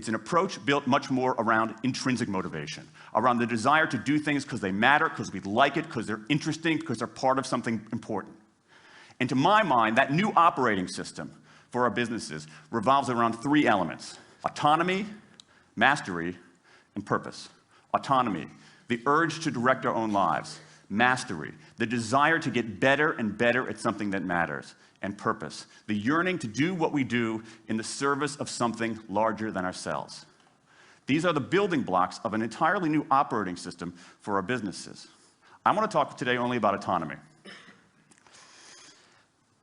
It's an approach built much more around intrinsic motivation, around the desire to do things because they matter, because we like it, because they're interesting, because they're part of something important. And to my mind, that new operating system for our businesses revolves around three elements: autonomy, mastery, and purpose. Autonomy, the urge to direct our own lives. Mastery, the desire to get better and better at something that matters. And purpose, the yearning to do what we do in the service of something larger than ourselves. These are the building blocks of an entirely new operating system for our businesses. I want to talk today only about autonomy.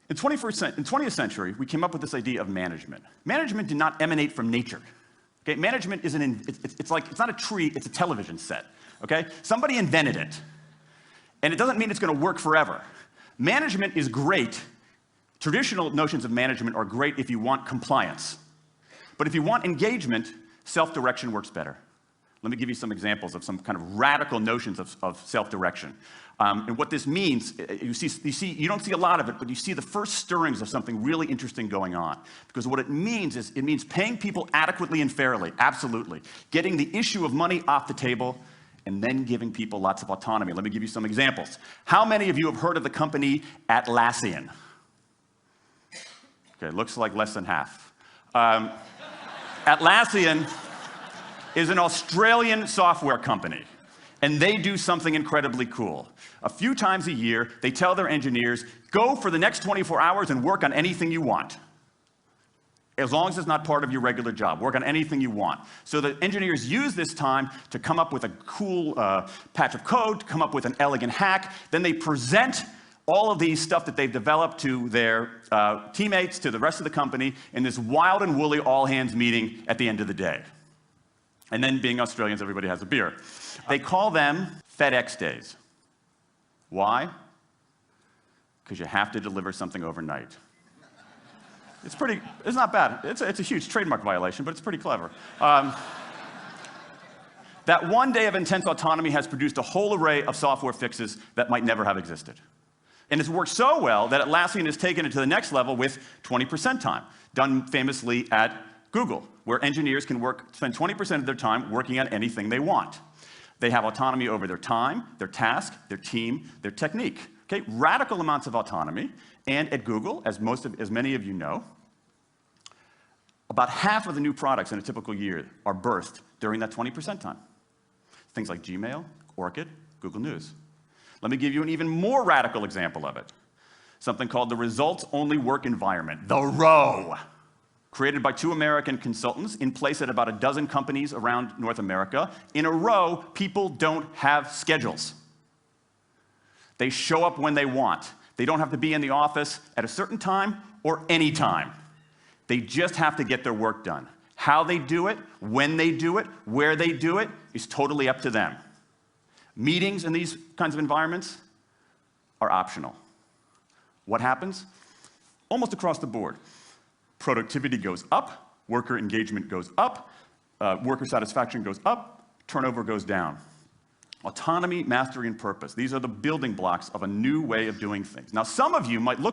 In the 20th century, we came up with this idea of management. Management did not emanate from nature. Okay? Management isn't it's not a tree, it's a television set. Okay? Somebody invented it. And it doesn't mean it's going to work forever. Management is great. Traditional notions of management are great if you want compliance. But if you want engagement, self-direction works better. Let me give you some examples of some kind of radical notions of self-direction. And what this means, you don't see a lot of it, but you see the first stirrings of something really interesting going on. Because what it means is, it means paying people adequately and fairly, absolutely. Getting the issue of money off the table, and then giving people lots of autonomy. Let me give you some examples. How many of you have heard of the company Atlassian? Okay, looks like less than half. Atlassian is an Australian software company, and they do something incredibly cool. A few times a year, they tell their engineers, go for the next 24 hours and work on anything you want. As long as it's not part of your regular job, work on anything you want. So the engineers use this time to come up with a cool patch of code, to come up with an elegant hack. Then they present all of these stuff that they've developed to their teammates, to the rest of the company, in this wild and woolly all-hands meeting at the end of the day. And then, being Australians, everybody has a beer. They call them Fedex days. Why? Because you have to deliver something overnight. It's not bad. It's a huge trademark violation, but it's pretty clever. That one day of intense autonomy has produced a whole array of software fixes that might never have existed. And it's worked so well that Atlassian has taken it to the next level with 20% time, done famously at Google, where engineers can spend 20% of their time working on anything they want. They have autonomy over their time, their task, their team, their technique. Okay? Radical amounts of autonomy. And at Google, as many of you know, about half of the new products in a typical year are birthed during that 20% time. Things like Gmail, Orkut, Google News. Let me give you an even more radical example of it. Something called the results-only work environment, the ROW, created by 2 American consultants in place at about a dozen companies around North America. In a row, people don't have schedules. They show up when they want. They don't have to be in the office at a certain time or any time. They just have to get their work done. How they do it, when they do it, where they do it, is totally up to them. Meetings in these kinds of environments are optional. What happens? Almost across the board. Productivity goes up, worker engagement goes up, worker satisfaction goes up, turnover goes down. Autonomy, mastery, and purpose. These are the building blocks of a new way of doing things. Now, some of you might look